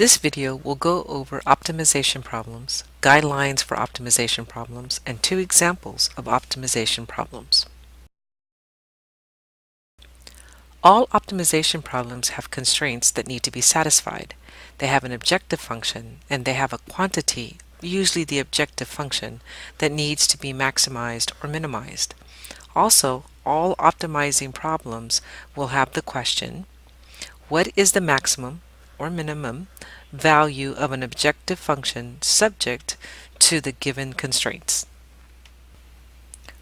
This video will go over optimization problems, guidelines for optimization problems, and 2 examples of optimization problems. All optimization problems have constraints that need to be satisfied. They have an objective function, and they have a quantity, usually the objective function, that needs to be maximized or minimized. Also, all optimizing problems will have the question, what is the maximum or minimum value of an objective function subject to the given constraints?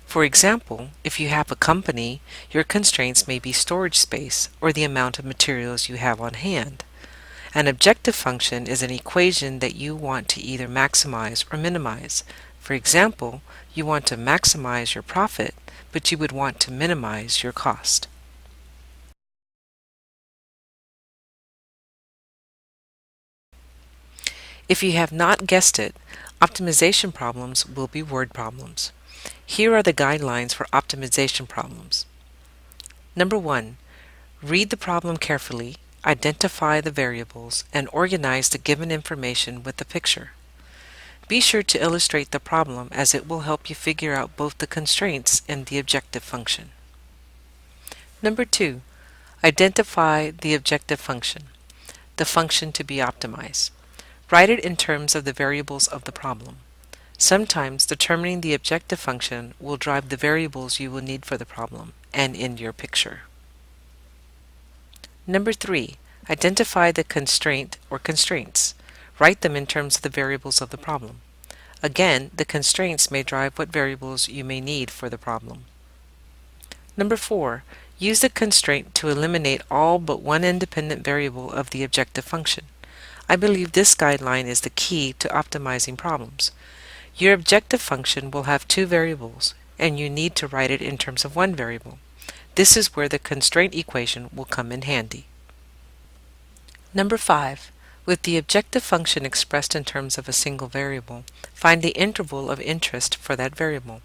For example, if you have a company, your constraints may be storage space or the amount of materials you have on hand. An objective function is an equation that you want to either maximize or minimize. For example, you want to maximize your profit, but you would want to minimize your cost. If you have not guessed it, optimization problems will be word problems. Here are the guidelines for optimization problems. Number 1. Read the problem carefully, identify the variables, and organize the given information with the picture. Be sure to illustrate the problem as it will help you figure out both the constraints and the objective function. Number 2. Identify the objective function, the function to be optimized. Write it in terms of the variables of the problem. Sometimes determining the objective function will drive the variables you will need for the problem and in your picture. Number 3. Identify the constraint or constraints. Write them in terms of the variables of the problem. Again, the constraints may drive what variables you may need for the problem. Number 4. Use the constraint to eliminate all but one independent variable of the objective function. I believe this guideline is the key to optimizing problems. Your objective function will have 2 variables, and you need to write it in terms of one variable. This is where the constraint equation will come in handy. Number 5. With the objective function expressed in terms of a single variable, find the interval of interest for that variable.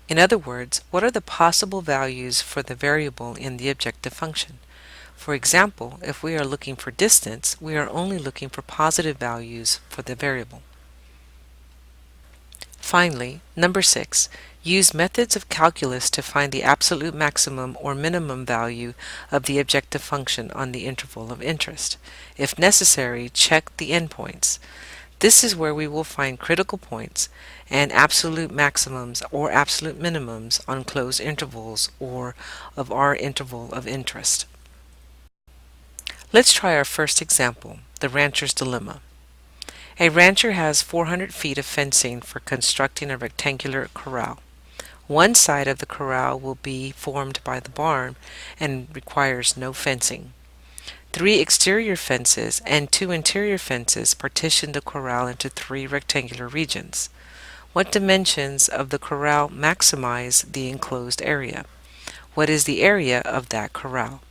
In other words, what are the possible values for the variable in the objective function? For example, if we are looking for distance, we are only looking for positive values for the variable. Finally, number 6. Use methods of calculus to find the absolute maximum or minimum value of the objective function on the interval of interest. If necessary, check the endpoints. This is where we will find critical points and absolute maximums or absolute minimums on closed intervals or of our interval of interest. Let's try our first example, the rancher's dilemma. A rancher has 400 feet of fencing for constructing a rectangular corral. One side of the corral will be formed by the barn and requires no fencing. 3 exterior fences and 2 interior fences partition the corral into 3 rectangular regions. What dimensions of the corral maximize the enclosed area? What is the area of that corral?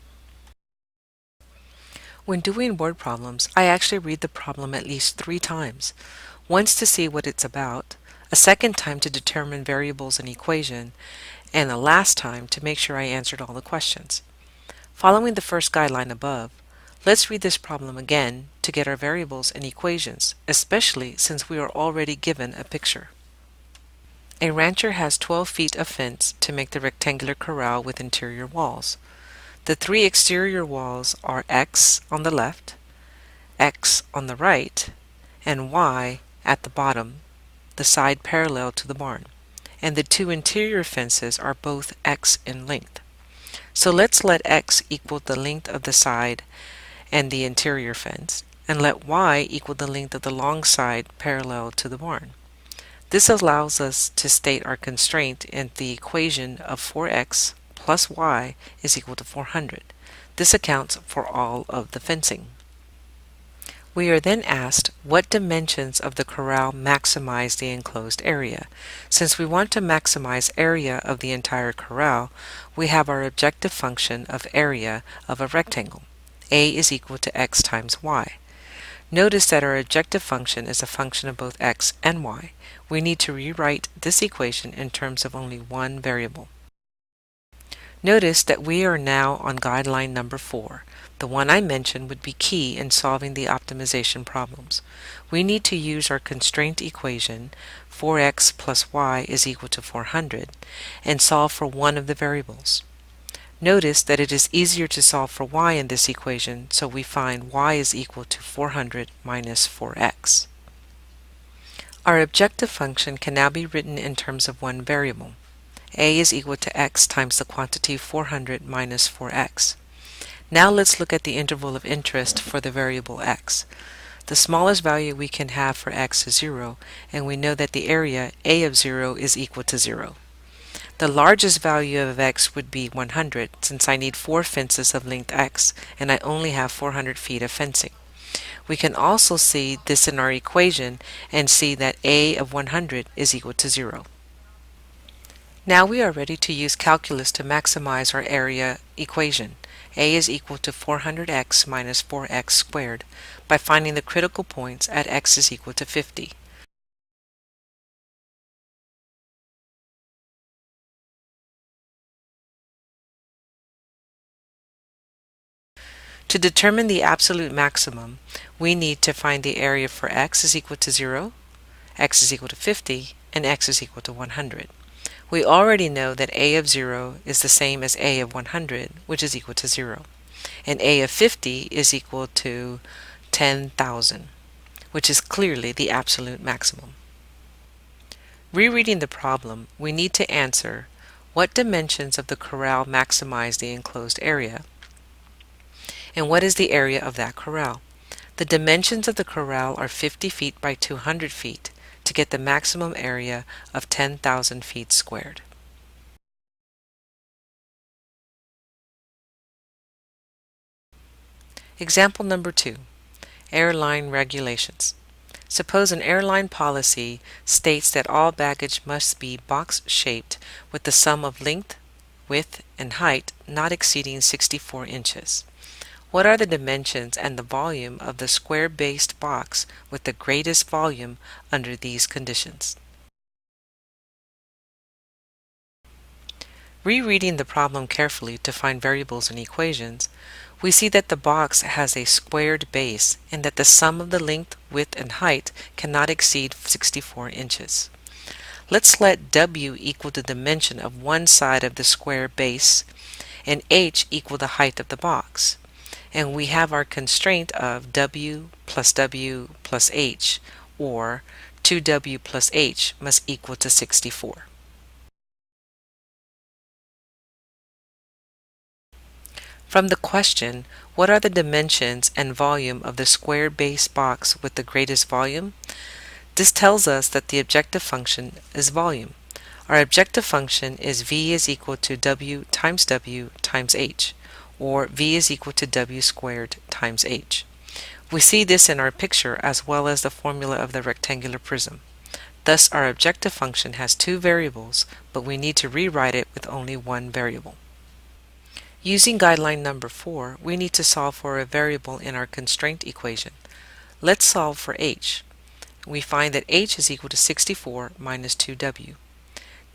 When doing word problems, I actually read the problem at least 3 times. Once to see what it's about, a second time to determine variables in equation, and a last time to make sure I answered all the questions. Following the first guideline above, let's read this problem again to get our variables and equations, especially since we are already given a picture. A rancher has 12 feet of fence to make the rectangular corral with interior walls. The 3 exterior walls are X on the left, X on the right, and Y at the bottom, the side parallel to the barn. And the 2 interior fences are both X in length. So let's let X equal the length of the side and the interior fence, and let Y equal the length of the long side parallel to the barn. This allows us to state our constraint in the equation of 4x plus y is equal to 400. This accounts for all of the fencing. We are then asked what dimensions of the corral maximize the enclosed area. Since we want to maximize area of the entire corral, we have our objective function of area of a rectangle. A is equal to x times y. Notice that our objective function is a function of both x and y. We need to rewrite this equation in terms of only one variable. Notice that we are now on guideline number 4. The one I mentioned would be key in solving the optimization problems. We need to use our constraint equation, 4x plus y is equal to 400, and solve for one of the variables. Notice that it is easier to solve for y in this equation, so we find y is equal to 400 minus 4x. Our objective function can now be written in terms of one variable. A is equal to x times the quantity 400 minus 4x. Now let's look at the interval of interest for the variable x. The smallest value we can have for x is 0, and we know that the area a of 0 is equal to 0. The largest value of x would be 100, since I need 4 fences of length x, and I only have 400 feet of fencing. We can also see this in our equation and see that a of 100 is equal to 0. Now we are ready to use calculus to maximize our area equation. A is equal to 400x minus 4x squared by finding the critical points at x is equal to 50. To determine the absolute maximum, we need to find the area for x is equal to 0, x is equal to 50, and x is equal to 100. We already know that a of 0 is the same as a of 100, which is equal to 0. And a of 50 is equal to 10,000, which is clearly the absolute maximum. Rereading the problem, we need to answer what dimensions of the corral maximize the enclosed area, and what is the area of that corral. The dimensions of the corral are 50 feet by 200 feet to get the maximum area of 10,000 feet squared. Example number 2, airline regulations. Suppose an airline policy states that all baggage must be box-shaped with the sum of length, width, and height not exceeding 64 inches. What are the dimensions and the volume of the square-based box with the greatest volume under these conditions? Rereading the problem carefully to find variables and equations, we see that the box has a squared base and that the sum of the length, width, and height cannot exceed 64 inches. Let's let W equal the dimension of one side of the square base and H equal the height of the box. And we have our constraint of W plus H, or 2W plus H must equal to 64. From the question, what are the dimensions and volume of the square base box with the greatest volume? This tells us that the objective function is volume. Our objective function is V is equal to W times H, or V is equal to W squared times H. We see this in our picture as well as the formula of the rectangular prism. Thus, our objective function has two variables, but we need to rewrite it with only one variable. Using guideline number 4, we need to solve for a variable in our constraint equation. Let's solve for h. We find that h is equal to 64 minus 2w.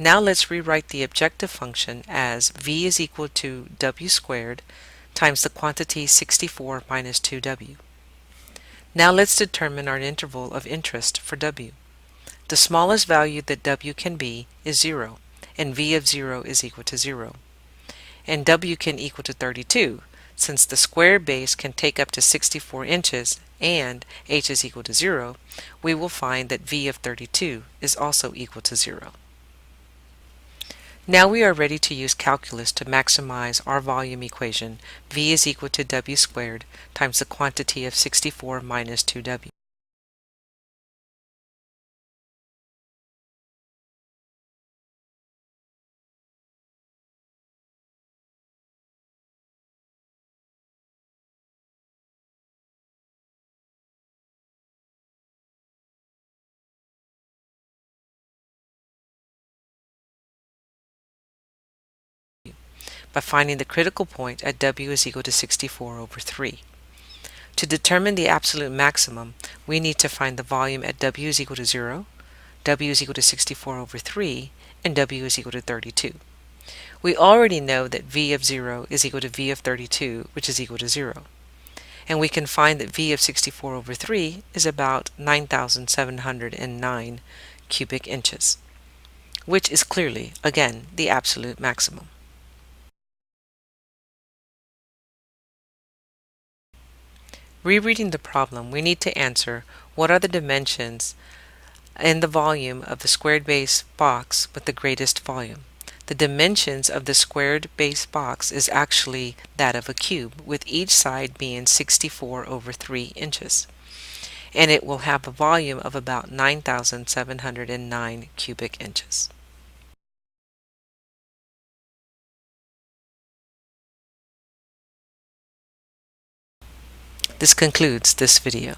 Now let's rewrite the objective function as v is equal to w squared times the quantity 64 minus 2w. Now let's determine our interval of interest for w. The smallest value that w can be is 0, and v of 0 is equal to 0. And w can equal to 32, since the square base can take up to 64 inches and h is equal to 0, we will find that v of 32 is also equal to 0. Now we are ready to use calculus to maximize our volume equation, v is equal to w squared times the quantity of 64 minus 2w. By finding the critical point at w is equal to 64 over 3. To determine the absolute maximum, we need to find the volume at w is equal to 0, w is equal to 64 over 3, and w is equal to 32. We already know that v of 0 is equal to v of 32, which is equal to 0. And we can find that v of 64 over 3 is about 9,709 cubic inches, which is clearly, again, the absolute maximum. Rereading the problem, we need to answer what are the dimensions and the volume of the squared base box with the greatest volume. The dimensions of the squared base box is actually that of a cube, with each side being 64 over 3 inches. And it will have a volume of about 9,709 cubic inches. This concludes this video.